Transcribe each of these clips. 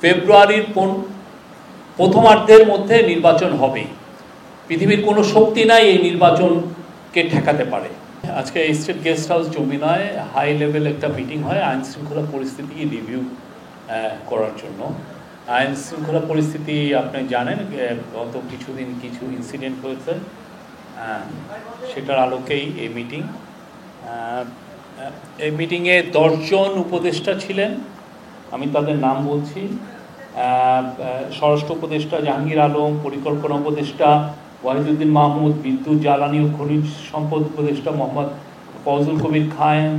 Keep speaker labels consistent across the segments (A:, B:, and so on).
A: ফেব্রুয়ারির প্রথমার্ধের মধ্যে নির্বাচন হবে। পৃথিবীর কোনো শক্তি নাই এই নির্বাচনকে ঠেকাতে পারে। আজকে স্টেট গেস্ট হাউস যমুনায় হাই লেভেল একটা মিটিং হয় আইন শৃঙ্খলা পরিস্থিতি রিভিউ করার জন্য। আইন শৃঙ্খলা পরিস্থিতি আপনি জানেন, গত কিছুদিন কিছু ইনসিডেন্ট হয়েছে, সেটার আলোকেই এই মিটিং। এই মিটিংয়ে 10 জন উপদেষ্টা ছিলেন, আমি তাদের নাম বলছি। স্বরাষ্ট্র উপদেষ্টা জাহাঙ্গীর আলম, পরিকল্পনা উপদেষ্টা ওয়াহিদুদ্দিন মাহমুদ, বিদ্যুৎ জ্বালানি ও খনিজ সম্পদ উপদেষ্টা মোহাম্মদ ফজলুল কবির খায়েম,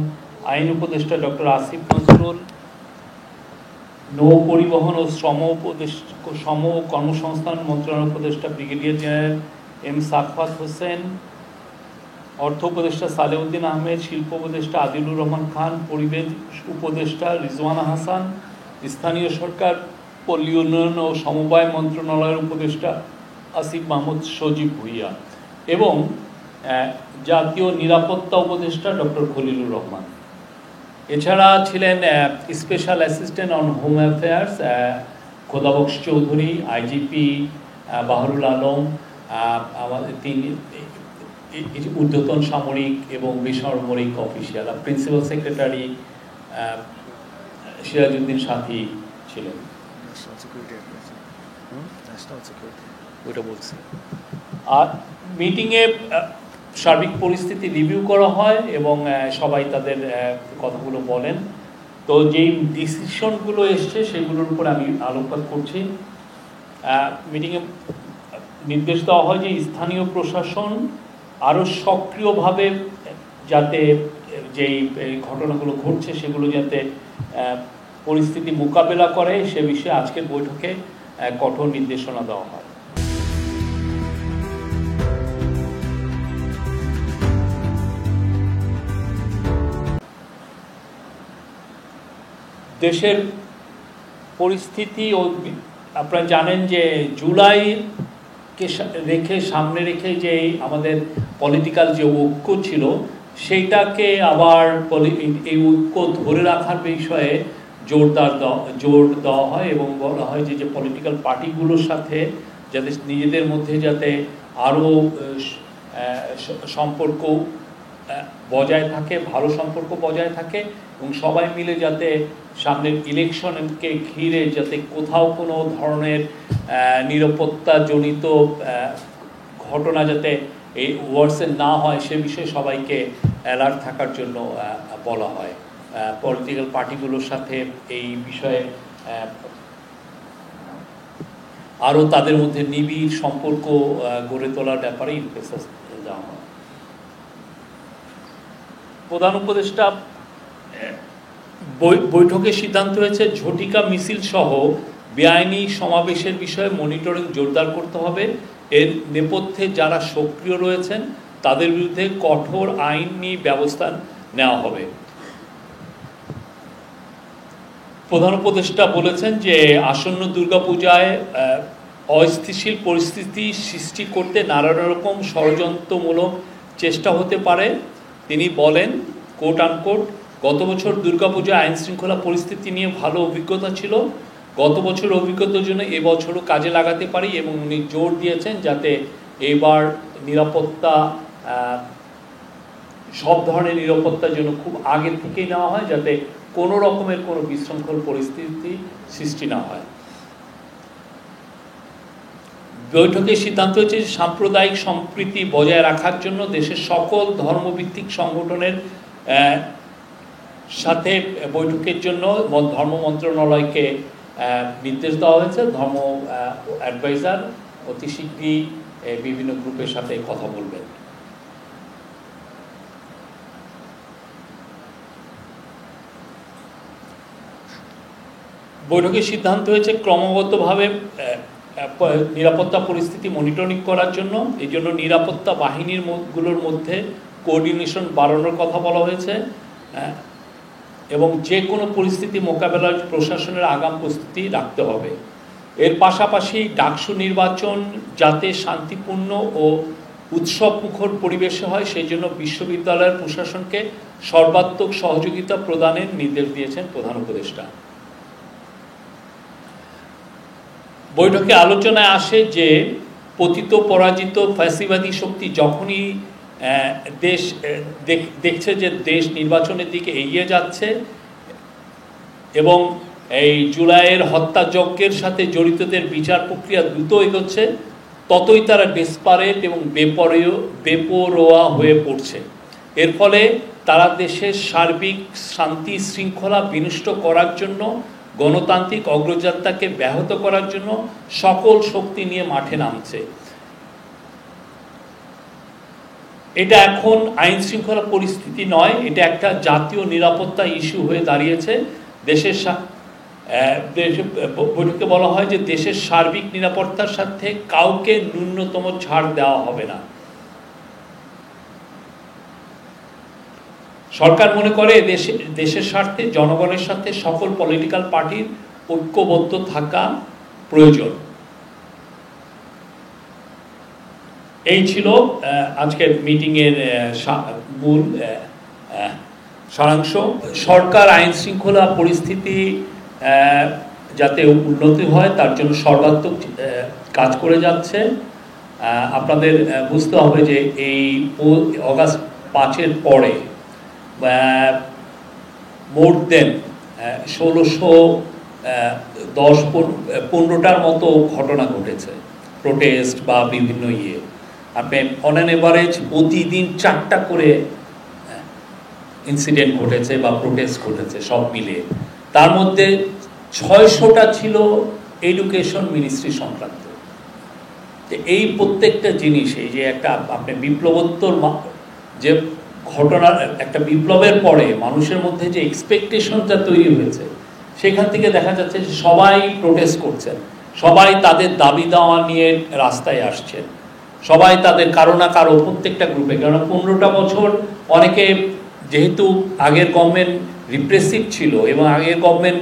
A: আইন উপদেষ্টা ডক্টর আসিফ নজরুল, নৌ পরিবহন ও শ্রম ও কর্মসংস্থান মন্ত্রণালয় উপদেষ্টা brigadier general M Sakhawat Hossain, অর্থ উপদেষ্টা সালেউদ্দিন আহমেদ, শিল্প উপদেষ্টা আদিলুর রহমান খান, পরিবেশ উপদেষ্টা রিজওয়ানা হাসান, স্থানীয় সরকার, পল্লী উন্নয়ন ও সমবায় মন্ত্রণালয়ের উপদেষ্টা আসিফ মাহমুদ সজীব ভুইয়া এবং জাতীয় নিরাপত্তা উপদেষ্টা ডক্টর খলিলুর রহমান। এছাড়া ছিলেন special assistant on home affairs Khodabaksh Chowdhury, IGP Bahrul Alam, আমাদের 3 ঊর্ধ্বতন সামরিক এবং বেসামরিক অফিসিয়াল, প্রিন্সিপাল সেক্রেটারি সিরাজউদ্দিন সাথী ছিলেন। ওইটা বলছি। আর মিটিংয়ে সার্বিক পরিস্থিতি রিভিউ করা হয় এবং সবাই তাদের কথাগুলো বলেন। তো যেই ডিসিশনগুলো এসছে সেগুলোর উপর আমি আলোকপাত করছি। মিটিংয়ে নির্দেশ দেওয়া হয় যে স্থানীয় প্রশাসন আরও সক্রিয়ভাবে যাতে যেই ঘটনাগুলো ঘটছে সেগুলো যাতে পরিস্থিতি মোকাবেলা করে সে বিষয়ে আজকের বৈঠকে কঠোর নির্দেশনা দেওয়া হয়। দেশের পরিস্থিতি ও আপনারা জানেন যে জুলাইকে সামনে রেখে যে আমাদের পলিটিক্যাল যে ঐক্য ছিল সেইটাকে আবার এই ঐক্য ধরে রাখার বিষয়ে জোর দেওয়া হয় এবং বলা হয় যে পলিটিক্যাল পার্টিগুলোর সাথে যাতে নিজেদের মধ্যে যাতে আরও সম্পর্ক বজায় থাকে, ভালো সম্পর্ক বজায় থাকে এবং সবাই মিলে যাতে সামনের ইলেকশনকে ঘিরে যাতে কোথাও কোনো ধরনের নিরাপত্তাজনিত ঘটনা যাতে এই ওয়ার্সে না হয় সে বিষয়ে সবাইকে অ্যালার্ট থাকার জন্য বলা হয়। পলিটিক্যাল পার্টিগুলোর সাথে এই বিষয়ে আরও তাদের মধ্যে নিবিড় সম্পর্ক গড়ে তোলার ব্যাপারে ইমফেসাস দেওয়া হয়। প্রধান উপদেষ্টা বৈঠকে সিদ্ধান্ত হয়েছে ঝটিকা মিছিল সহ বেআইনি সমাবেশের বিষয়ে মনিটরিং জোরদার করতে হবে। এর নেপথ্যে যারা সক্রিয় রয়েছেন তাদের বিরুদ্ধে কঠোর আইনি ব্যবস্থা নেওয়া হবে। প্রধান উপদেষ্টা বলেছেন যে আসন্ন দুর্গাপূজায় অস্থিতিশীল পরিস্থিতি সৃষ্টি করতে নানা রকম ষড়যন্ত্রমূলক চেষ্টা হতে পারে। তিনি বলেন কোট আনকোট, গত বছর দুর্গাপূজা আইন শৃঙ্খলা পরিস্থিতি নিয়ে ভালো অভিজ্ঞতা ছিল, গত বছর অভিজ্ঞতার জন্য এবছরও কাজে লাগাতে পারি এবং উনি জোর দিয়েছেন যাতে এবার নিরাপত্তা সব ধরনের নিরাপত্তার জন্য খুব আগে থেকেই নেওয়া হয় যাতে কোনো রকমের কোনো বিশৃঙ্খল পরিস্থিতি সৃষ্টি না হয়। বৈঠকে সিদ্ধান্ত হয়েছে সাম্প্রদায়িক সম্প্রীতি বজায় রাখার জন্য দেশের সকল ধর্মভিত্তিক সংগঠনের সাথে বৈঠকের জন্য ধর্ম মন্ত্রণালয়কে নির্দেশ দেওয়া হয়েছে। ধর্ম অ্যাডভাইজার অতি শীঘ্রই বিভিন্ন গ্রুপের সাথে কথা বলবেন। বৈঠকে সিদ্ধান্ত হয়েছে ক্রমাগতভাবে নিরাপত্তা পরিস্থিতি মনিটরিং করার জন্য। এই জন্য নিরাপত্তা বাহিনীগুলোর মধ্যে কোঅর্ডিনেশন বাড়ানোর কথা বলা হয়েছে এবং যে কোনো পরিস্থিতি মোকাবেলার প্রশাসনের আগাম প্রস্তুতি রাখতে হবে। এর পাশাপাশি ডাকসু নির্বাচন যাতে শান্তিপূর্ণ ও উৎসবমুখর পরিবেশে হয় সেই জন্য বিশ্ববিদ্যালয়ের প্রশাসনকে সর্বাত্মক সহযোগিতা প্রদানের নির্দেশ দিয়েছেন প্রধান উপদেষ্টা। বৈঠকে আলোচনায় আসে যে পতিত পরাজিত ফ্যাসিবাদী শক্তি যখনই দেশ দেখছে যে দেশ নির্বাচনের দিকে এগিয়ে যাচ্ছে এবং এই জুলাইয়ের হত্যাযজ্ঞের সাথে জড়িতদের বিচার প্রক্রিয়া দ্রুত এগোচ্ছে, ততই তারা ডেসপারেট এবং বেপরোয়া হয়ে পড়ছে। এর ফলে তারা দেশের সার্বিক শান্তি শৃঙ্খলা বিনষ্ট করার জন্য, গণতান্ত্রিক অগ্রযাত্রাকে ব্যাহত করার জন্য সকল শক্তি নিয়ে মাঠে নামছে। এটা এখন আইন শৃঙ্খলা পরিস্থিতি নয়, এটা একটা জাতীয় নিরাপত্তা ইস্যু হয়ে দাঁড়িয়েছে। বৈঠকে বলা হয় যে দেশের সার্বিক নিরাপত্তার সাথে কাউকে ন্যূনতম ছাড় দেওয়া হবে না। সরকার মনে করে দেশের স্বার্থে জনগণের সাথে সকল পলিটিক্যাল পার্টির ঐক্যবদ্ধ থাকা প্রয়োজন। এই ছিল আজকের মিটিংয়ের মূল সারাংশ। সরকার আইন শৃঙ্খলা পরিস্থিতি যাতে উন্নতি হয় তার জন্য সর্বাত্মক কাজ করে যাচ্ছে। আপনাদের বুঝতে হবে যে এই অগাস্ট 5-এর পরে মোর দেন 1615টার মতো ঘটনা ঘটেছে, প্রোটেস্ট বা বিভিন্ন আপনি অন অ্যান এভারেজ প্রতিদিন 4টা করে ইনসিডেন্ট ঘটেছে বা প্রোটেস্ট ঘটেছে সব মিলিয়ে। তার মধ্যে 600টা ছিল এডুকেশন মিনিস্ট্রি সংক্রান্ত। এই প্রত্যেকটা জিনিস, এই যে একটা আপনি বিপ্লবোত্তর যে ঘটনার একটা বিপ্লবের পরে মানুষের মধ্যে যে এক্সপেকটেশনটা তৈরি হয়েছে, সেখান থেকে দেখা যাচ্ছে যে সবাই প্রোটেস্ট করছেন, সবাই তাদের দাবি দাওয়া নিয়ে রাস্তায় আসছেন, সবাই তাদের কারো না কারো প্রত্যেকটা গ্রুপে। কারণ 15টা বছর অনেকে যেহেতু আগের গভর্নমেন্ট রিপ্রেসিভ ছিল এবং আগের গভর্নমেন্ট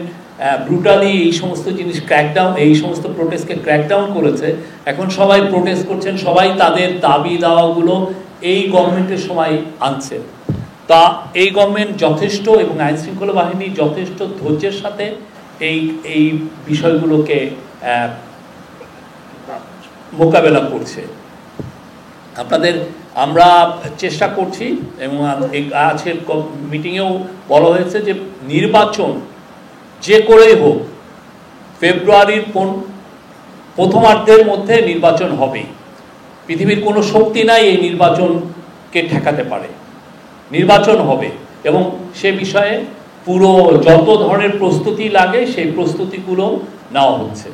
A: ব্রুটালি এই সমস্ত জিনিস ক্র্যাকডাউন, এই সমস্ত প্রোটেস্টকে ক্র্যাকডাউন করেছে, এখন সবাই প্রোটেস্ট করছেন, সবাই তাদের দাবি দাওয়াগুলো এই গভর্নমেন্টের সময় আনছে। তা এই গভর্নমেন্ট যথেষ্ট এবং আইন শৃঙ্খলা বাহিনী যথেষ্ট ধৈর্যের সাথে এই বিষয়গুলোকে মোকাবেলা করছে। আমরা চেষ্টা করছি এবং আজকের মিটিংয়েও বলা হয়েছে যে নির্বাচন যে করেই হোক ফেব্রুয়ারির প্রথমার্ধের মধ্যে নির্বাচন হবেই। পৃথিবীর কোনো শক্তি নাই এই নির্বাচনকে ঠেকাতে পারে। নির্বাচন হবে এবং সে বিষয়ে পুরো যত ধরনের প্রস্তুতি লাগে সেই প্রস্তুতিগুলো নেওয়া হচ্ছে।